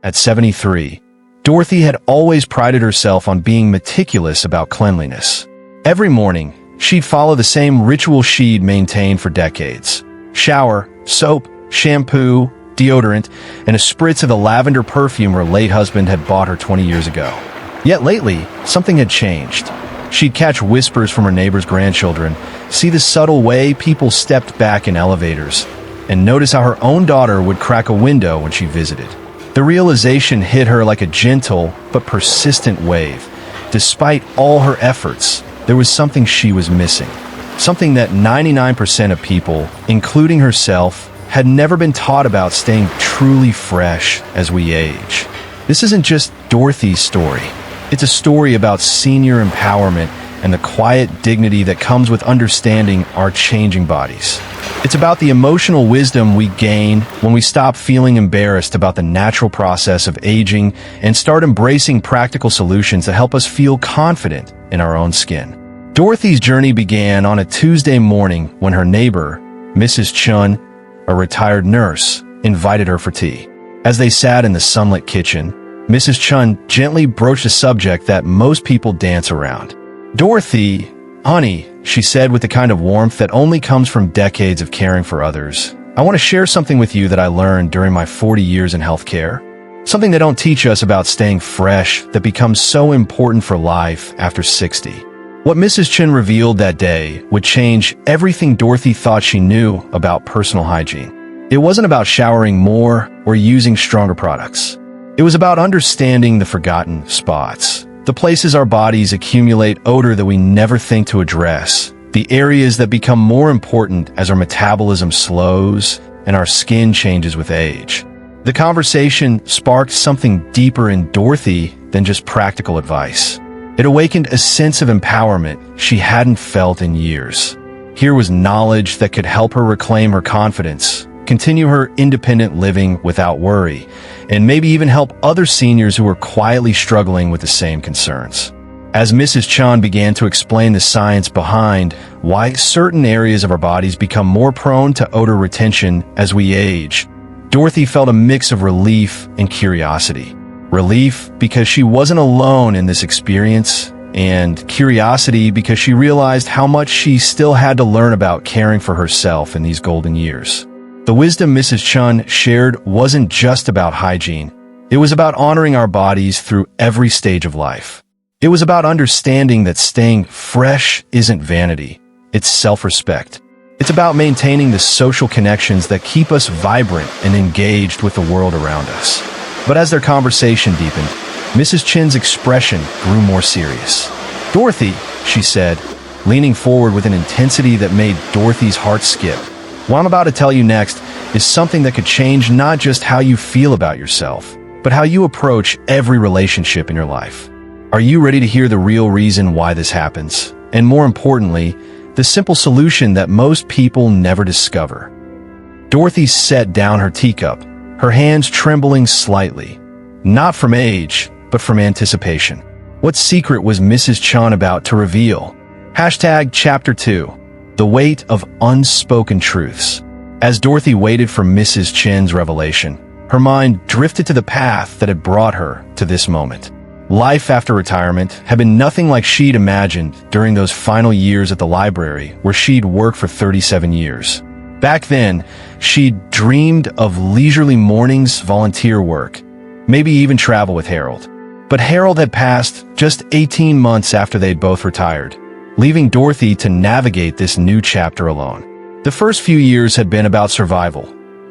At 73, Dorothy had always prided herself on being meticulous about cleanliness. Every morning, she'd follow the same ritual she'd maintained for decades. Shower, soap, shampoo, deodorant, and a spritz of the lavender perfume her late husband had bought her 20 years ago. Yet lately, something had changed. She'd catch whispers from her neighbor's grandchildren, see the subtle way people stepped back in elevators, and notice how her own daughter would crack a window when she visited. The realization hit her like a gentle but persistent wave. Despite all her efforts, there was something she was missing. Something that 99% of people, including herself, had never been taught about staying truly fresh as we age. This isn't just Dorothy's story. It's a story about senior empowerment and the quiet dignity that comes with understanding our changing bodies. It's about the emotional wisdom we gain when we stop feeling embarrassed about the natural process of aging and start embracing practical solutions that help us feel confident in our own skin. Dorothy's journey began on a Tuesday morning when her neighbor, Mrs. Chun, a retired nurse, invited her for tea. As they sat in the sunlit kitchen, Mrs. Chun gently broached a subject that most people dance around. "Dorothy, honey," she said with the kind of warmth that only comes from decades of caring for others, "I want to share something with you that I learned during my 40 years in healthcare. Something they don't teach us about staying fresh that becomes so important for life after 60. What Mrs. Chin revealed that day would change everything Dorothy thought she knew about personal hygiene. It wasn't about showering more or using stronger products. It was about understanding the forgotten spots, the places our bodies accumulate odor that we never think to address, the areas that become more important as our metabolism slows and our skin changes with age. The conversation sparked something deeper in Dorothy than just practical advice. It awakened a sense of empowerment she hadn't felt in years. Here was knowledge that could help her reclaim her confidence, continue her independent living without worry, and maybe even help other seniors who were quietly struggling with the same concerns. As Mrs. Chan began to explain the science behind why certain areas of our bodies become more prone to odor retention as we age, Dorothy felt a mix of relief and curiosity. Relief because she wasn't alone in this experience, and curiosity because she realized how much she still had to learn about caring for herself in these golden years. The wisdom Mrs. Chun shared wasn't just about hygiene. It was about honoring our bodies through every stage of life. It was about understanding that staying fresh isn't vanity. It's self-respect. It's about maintaining the social connections that keep us vibrant and engaged with the world around us. But as their conversation deepened, Mrs. Chin's expression grew more serious. "Dorothy," she said, leaning forward with an intensity that made Dorothy's heart skip. "What I'm about to tell you next is something that could change not just how you feel about yourself, but how you approach every relationship in your life. Are you ready to hear the real reason why this happens? And more importantly, the simple solution that most people never discover." Dorothy set down her teacup, her hands trembling slightly, not from age, but from anticipation. What secret was Mrs. Chan about to reveal? Chapter 2. The Weight of Unspoken Truths. As Dorothy waited for Mrs. Chin's revelation, her mind drifted to the path that had brought her to this moment. Life after retirement had been nothing like she'd imagined during those final years at the library where she'd worked for 37 years. Back then, she'd dreamed of leisurely mornings, volunteer work, maybe even travel with Harold. But Harold had passed just 18 months after they'd both retired, leaving Dorothy to navigate this new chapter alone. The first few years had been about survival,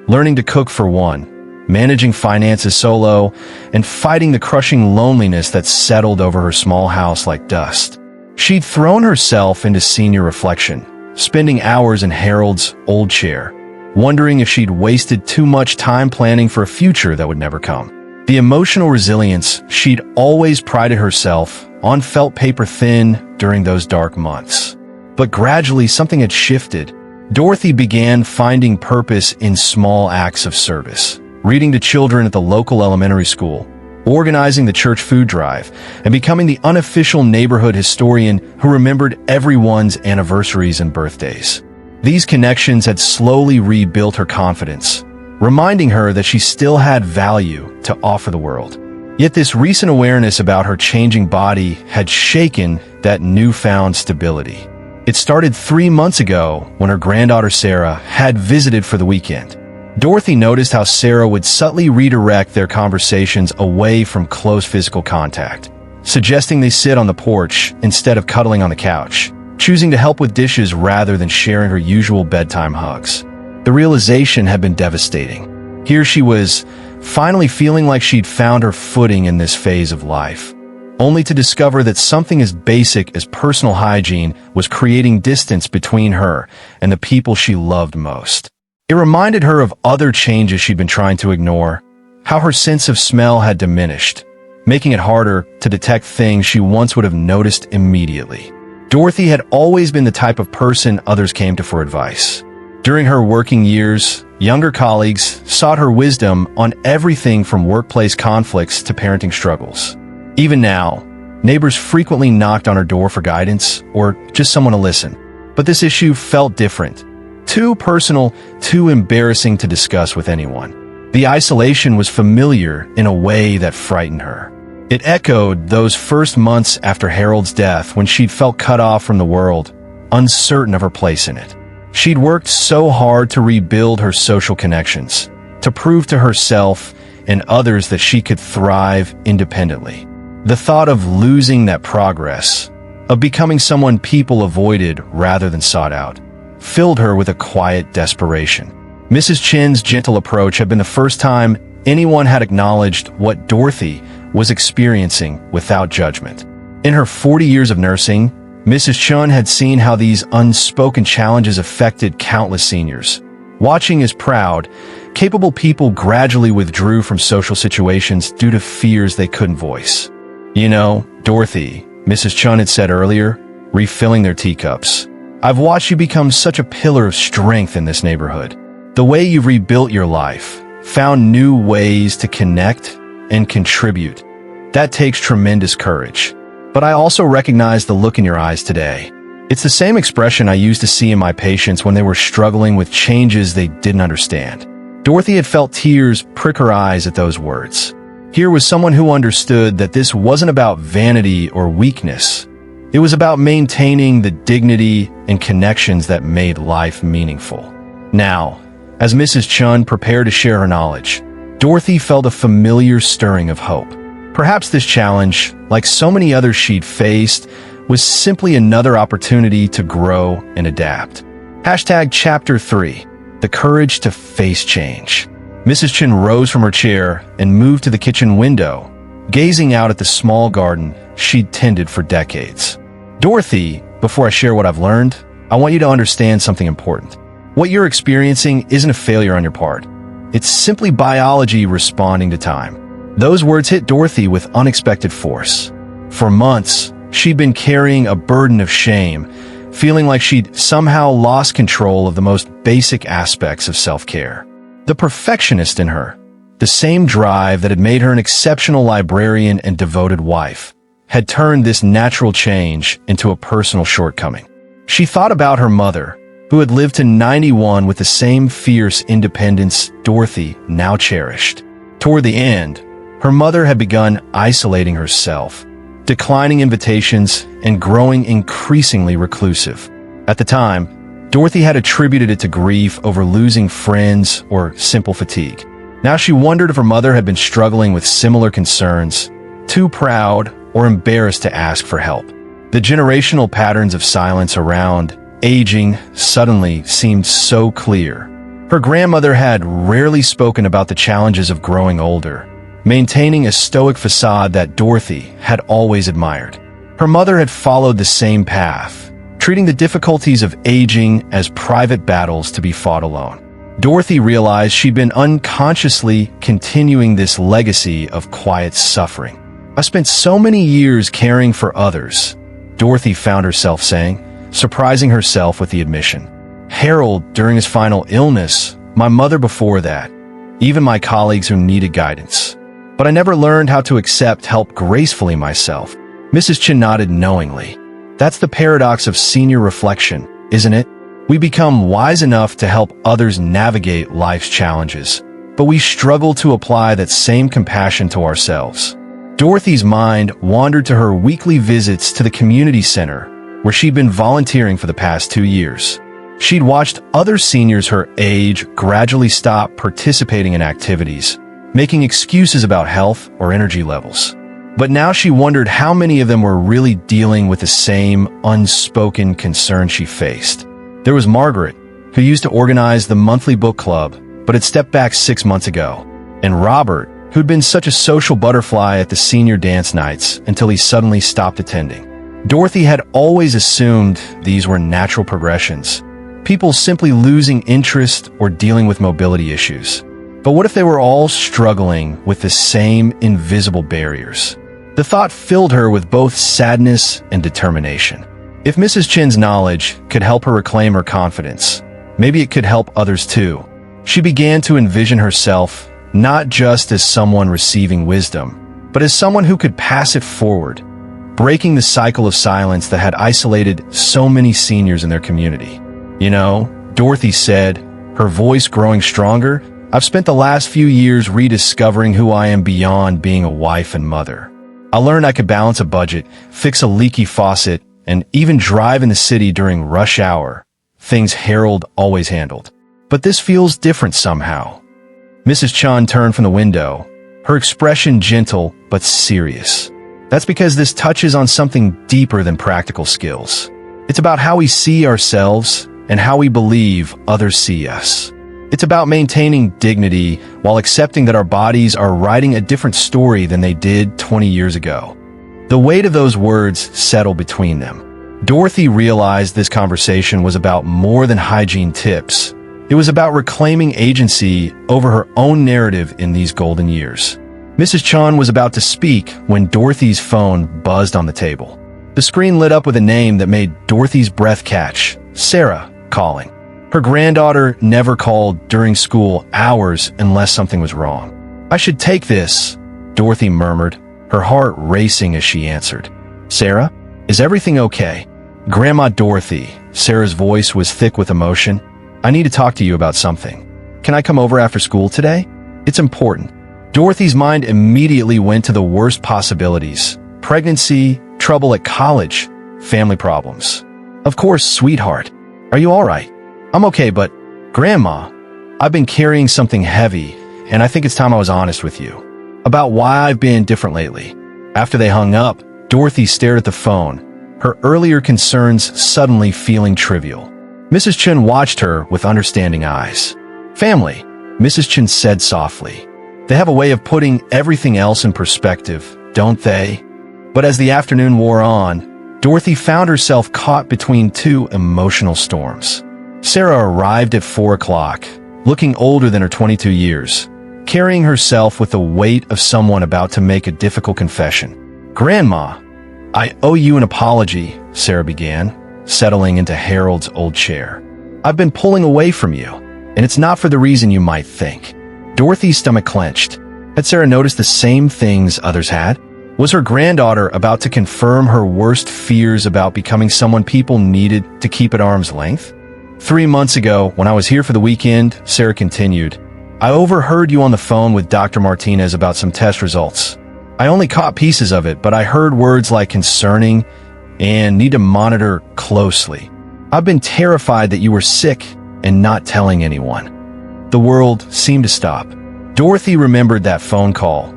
learning to cook for one, managing finances solo, and fighting the crushing loneliness that settled over her small house like dust. She'd thrown herself into senior reflection, spending hours in Harold's old chair, wondering if she'd wasted too much time planning for a future that would never come. The emotional resilience she'd always prided herself on felt paper thin during those dark months. But gradually something had shifted. Dorothy began finding purpose in small acts of service, reading to children at the local elementary school, organizing the church food drive, and becoming the unofficial neighborhood historian who remembered everyone's anniversaries and birthdays. These connections had slowly rebuilt her confidence, reminding her that she still had value to offer the world. Yet this recent awareness about her changing body had shaken that newfound stability. It started 3 months ago when her granddaughter Sarah had visited for the weekend. Dorothy noticed how Sarah would subtly redirect their conversations away from close physical contact, suggesting they sit on the porch instead of cuddling on the couch, choosing to help with dishes rather than sharing her usual bedtime hugs. The realization had been devastating. Here she was, finally feeling like she'd found her footing in this phase of life, only to discover that something as basic as personal hygiene was creating distance between her and the people she loved most. It reminded her of other changes she'd been trying to ignore, how her sense of smell had diminished, making it harder to detect things she once would have noticed immediately. Dorothy had always been the type of person others came to for advice. During her working years, younger colleagues sought her wisdom on everything from workplace conflicts to parenting struggles. Even now, neighbors frequently knocked on her door for guidance or just someone to listen. But this issue felt different. Too personal, too embarrassing to discuss with anyone. The isolation was familiar in a way that frightened her. It echoed those first months after Harold's death when she'd felt cut off from the world, uncertain of her place in it. She'd worked so hard to rebuild her social connections, to prove to herself and others that she could thrive independently. The thought of losing that progress, of becoming someone people avoided rather than sought out, filled her with a quiet desperation. Mrs. Chin's gentle approach had been the first time anyone had acknowledged what Dorothy was experiencing without judgment. In her 40 years of nursing, Mrs. Chun had seen how these unspoken challenges affected countless seniors. Watching as proud, capable people gradually withdrew from social situations due to fears they couldn't voice. "You know, Dorothy," Mrs. Chun had said earlier, refilling their teacups, "I've watched you become such a pillar of strength in this neighborhood. The way you've rebuilt your life, found new ways to connect and contribute, that takes tremendous courage. But I also recognize the look in your eyes today. It's the same expression I used to see in my patients when they were struggling with changes they didn't understand." Dorothy had felt tears prick her eyes at those words. Here was someone who understood that this wasn't about vanity or weakness. It was about maintaining the dignity and connections that made life meaningful. Now, as Mrs. Chun prepared to share her knowledge, Dorothy felt a familiar stirring of hope. Perhaps this challenge, like so many others she'd faced, was simply another opportunity to grow and adapt. Chapter 3, the courage to face change. Mrs. Chin rose from her chair and moved to the kitchen window, gazing out at the small garden she'd tended for decades. "Dorothy, before I share what I've learned, I want you to understand something important. What you're experiencing isn't a failure on your part. It's simply biology responding to time." Those words hit Dorothy with unexpected force. For months, she'd been carrying a burden of shame, feeling like she'd somehow lost control of the most basic aspects of self-care. The perfectionist in her, the same drive that had made her an exceptional librarian and devoted wife, had turned this natural change into a personal shortcoming. She thought about her mother, who had lived to 91 with the same fierce independence Dorothy now cherished. Toward the end, her mother had begun isolating herself, declining invitations, and growing increasingly reclusive. At the time, Dorothy had attributed it to grief over losing friends or simple fatigue. Now she wondered if her mother had been struggling with similar concerns, too proud or embarrassed to ask for help. The generational patterns of silence around aging suddenly seemed so clear. Her grandmother had rarely spoken about the challenges of growing older, maintaining a stoic facade that Dorothy had always admired. Her mother had followed the same path, treating the difficulties of aging as private battles to be fought alone. Dorothy realized she'd been unconsciously continuing this legacy of quiet suffering. "I spent so many years caring for others," Dorothy found herself saying, surprising herself with the admission. "Harold during his final illness, my mother before that, even my colleagues who needed guidance. But I never learned how to accept help gracefully myself." Mrs. Chin nodded knowingly. That's the paradox of senior reflection, isn't it? We become wise enough to help others navigate life's challenges, but we struggle to apply that same compassion to ourselves. Dorothy's mind wandered to her weekly visits to the community center, where she'd been volunteering for the past 2 years. She'd watched other seniors her age gradually stop participating in activities, making excuses about health or energy levels. But now she wondered how many of them were really dealing with the same unspoken concern she faced. There was Margaret, who used to organize the monthly book club, but had stepped back 6 months ago, and Robert, who'd been such a social butterfly at the senior dance nights until he suddenly stopped attending. Dorothy had always assumed these were natural progressions, people simply losing interest or dealing with mobility issues. But what if they were all struggling with the same invisible barriers? The thought filled her with both sadness and determination. If Mrs. Chin's knowledge could help her reclaim her confidence, maybe it could help others too. She began to envision herself not just as someone receiving wisdom, but as someone who could pass it forward, breaking the cycle of silence that had isolated so many seniors in their community. You know, Dorothy said, her voice growing stronger, I've spent the last few years rediscovering who I am beyond being a wife and mother. I learned I could balance a budget, fix a leaky faucet, and even drive in the city during rush hour, things Harold always handled. But this feels different somehow. Mrs. Chan turned from the window, her expression gentle but serious. That's because this touches on something deeper than practical skills. It's about how we see ourselves and how we believe others see us. It's about maintaining dignity while accepting that our bodies are writing a different story than they did 20 years ago. The weight of those words settled between them. Dorothy realized this conversation was about more than hygiene tips. It was about reclaiming agency over her own narrative in these golden years. Mrs. Chan was about to speak when Dorothy's phone buzzed on the table. The screen lit up with a name that made Dorothy's breath catch. Sarah calling. Her granddaughter never called during school hours unless something was wrong. I should take this, Dorothy murmured, her heart racing as she answered. Sarah, is everything okay? Grandma Dorothy, Sarah's voice was thick with emotion. I need to talk to you about something. Can I come over after school today? It's important. Dorothy's mind immediately went to the worst possibilities. Pregnancy, trouble at college, family problems. Of course, sweetheart. Are you all right? I'm okay, but Grandma, I've been carrying something heavy, and I think it's time I was honest with you about why I've been different lately. After they hung up, Dorothy stared at the phone, her earlier concerns suddenly feeling trivial. Mrs. Chin watched her with understanding eyes. Family, Mrs. Chin said softly. They have a way of putting everything else in perspective, don't they? But as the afternoon wore on, Dorothy found herself caught between two emotional storms. Sarah arrived at 4 o'clock, looking older than her 22 years, carrying herself with the weight of someone about to make a difficult confession. Grandma, I owe you an apology, Sarah began, settling into Harold's old chair. I've been pulling away from you, and it's not for the reason you might think. Dorothy's stomach clenched. Had Sarah noticed the same things others had? Was her granddaughter about to confirm her worst fears about becoming someone people needed to keep at arm's length? 3 months ago, when I was here for the weekend, Sarah continued, I overheard you on the phone with Dr. Martinez about some test results. I only caught pieces of it, but I heard words like concerning and need to monitor closely. I've been terrified that you were sick and not telling anyone. The world seemed to stop. Dorothy remembered that phone call.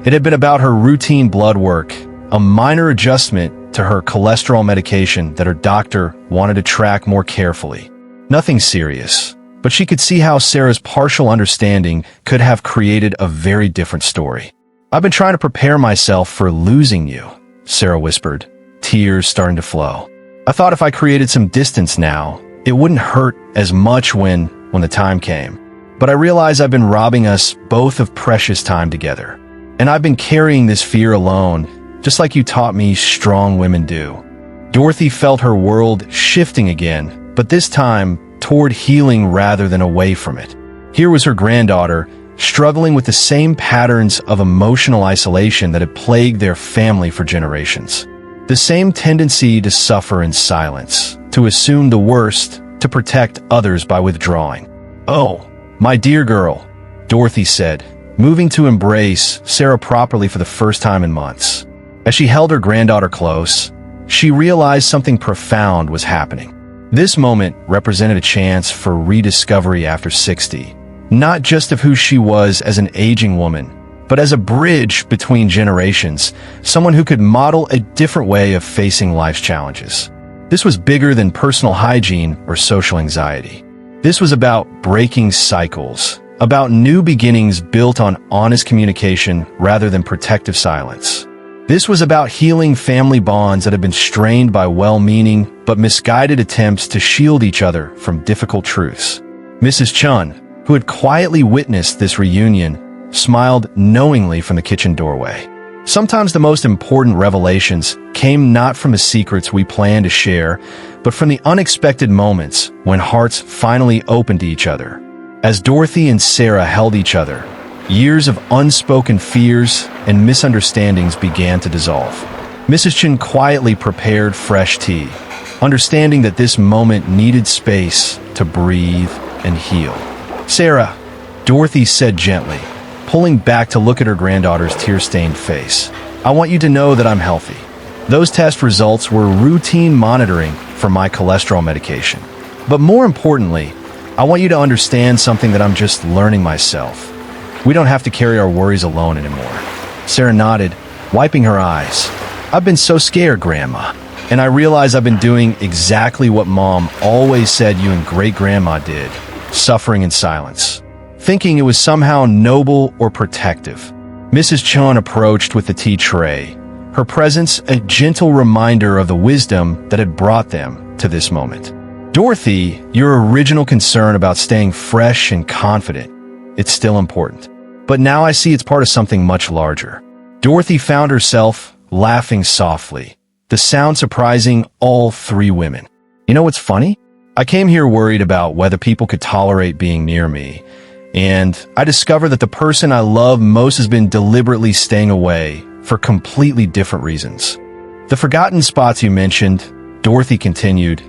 It had been about her routine blood work, a minor adjustment to her cholesterol medication that her doctor wanted to track more carefully. Nothing serious, but she could see how Sarah's partial understanding could have created a very different story. I've been trying to prepare myself for losing you, Sarah whispered, tears starting to flow. I thought if I created some distance now, it wouldn't hurt as much when the time came. But I realize I've been robbing us both of precious time together. And I've been carrying this fear alone, just like you taught me strong women do. Dorothy felt her world shifting again, but this time toward healing rather than away from it. Here was her granddaughter, struggling with the same patterns of emotional isolation that had plagued their family for generations. The same tendency to suffer in silence, to assume the worst, to protect others by withdrawing. Oh, my dear girl, Dorothy said, moving to embrace Sarah properly for the first time in months. As she held her granddaughter close, she realized something profound was happening. This moment represented a chance for rediscovery after 60, not just of who she was as an aging woman, but as a bridge between generations, someone who could model a different way of facing life's challenges. This was bigger than personal hygiene or social anxiety. This was about breaking cycles, about new beginnings built on honest communication rather than protective silence. This was about healing family bonds that had been strained by well-meaning but misguided attempts to shield each other from difficult truths. Mrs. Chun, who had quietly witnessed this reunion, smiled knowingly from the kitchen doorway. Sometimes the most important revelations came not from the secrets we planned to share, but from the unexpected moments when hearts finally opened to each other. As Dorothy and Sarah held each other, years of unspoken fears and misunderstandings began to dissolve. Mrs. Chin quietly prepared fresh tea, understanding that this moment needed space to breathe and heal. "Sarah," Dorothy said gently, pulling back to look at her granddaughter's tear-stained face, "I want you to know that I'm healthy. Those test results were routine monitoring for my cholesterol medication. But more importantly, I want you to understand something that I'm just learning myself. We don't have to carry our worries alone anymore." Sarah nodded, wiping her eyes. "I've been so scared, Grandma. And I realize I've been doing exactly what Mom always said you and Great-Grandma did, suffering in silence, thinking it was somehow noble or protective." Mrs. Chun approached with the tea tray, her presence a gentle reminder of the wisdom that had brought them to this moment. "Dorothy, your original concern about staying fresh and confident, it's still important. But now I see it's part of something much larger." Dorothy found herself laughing softly, the sound surprising all three women. "You know what's funny? I came here worried about whether people could tolerate being near me, and I discovered that the person I love most has been deliberately staying away for completely different reasons. The forgotten spots you mentioned," Dorothy continued,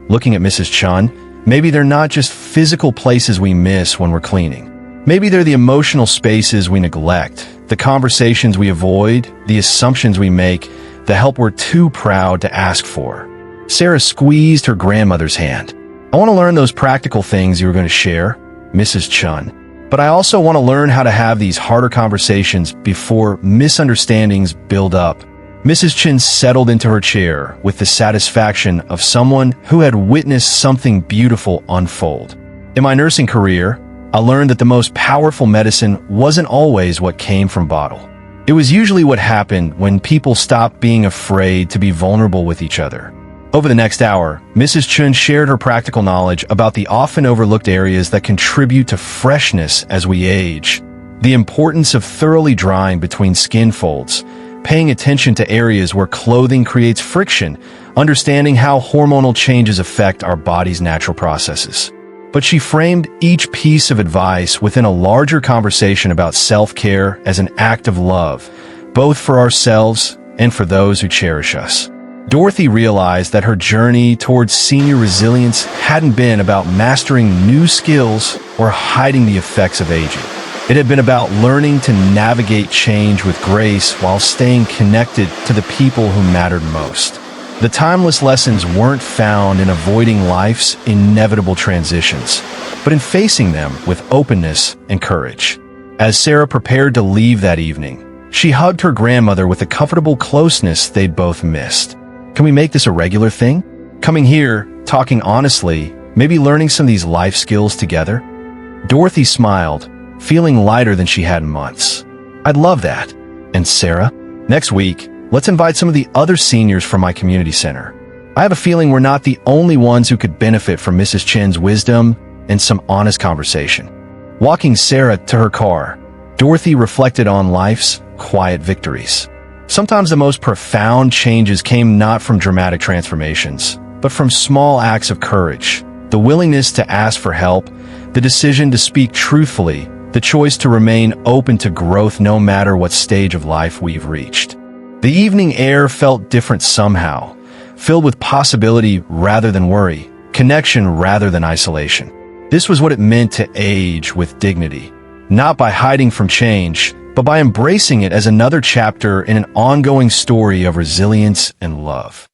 looking at Mrs. Chun, "maybe they're not just physical places we miss when we're cleaning. Maybe they're the emotional spaces we neglect, the conversations we avoid, the assumptions we make, the help we're too proud to ask for." Sarah squeezed her grandmother's hand. "I want to learn those practical things you were going to share, Mrs. Chun. But I also want to learn how to have these harder conversations before misunderstandings build up." Mrs. Chin settled into her chair with the satisfaction of someone who had witnessed something beautiful unfold. "In my nursing career, I learned that the most powerful medicine wasn't always what came from bottle. It was usually what happened when people stopped being afraid to be vulnerable with each other." Over the next hour, Mrs. Chun shared her practical knowledge about the often overlooked areas that contribute to freshness as we age, the importance of thoroughly drying between skin folds, paying attention to areas where clothing creates friction, understanding how hormonal changes affect our body's natural processes. But she framed each piece of advice within a larger conversation about self-care as an act of love, both for ourselves and for those who cherish us. Dorothy realized that her journey towards senior resilience hadn't been about mastering new skills or hiding the effects of aging. It had been about learning to navigate change with grace while staying connected to the people who mattered most. The timeless lessons weren't found in avoiding life's inevitable transitions, but in facing them with openness and courage. As Sarah prepared to leave that evening, she hugged her grandmother with the comfortable closeness they'd both missed. "Can we make this a regular thing? Coming here, talking honestly, maybe learning some of these life skills together?" Dorothy smiled, feeling lighter than she had in months. "I'd love that." "And Sarah, next week, let's invite some of the other seniors from my community center. I have a feeling we're not the only ones who could benefit from Mrs. Chin's wisdom and some honest conversation." Walking Sarah to her car, Dorothy reflected on life's quiet victories. Sometimes the most profound changes came not from dramatic transformations, but from small acts of courage, the willingness to ask for help, the decision to speak truthfully, the choice to remain open to growth no matter what stage of life we've reached. The evening air felt different somehow, filled with possibility rather than worry, connection rather than isolation. This was what it meant to age with dignity, not by hiding from change, but by embracing it as another chapter in an ongoing story of resilience and love.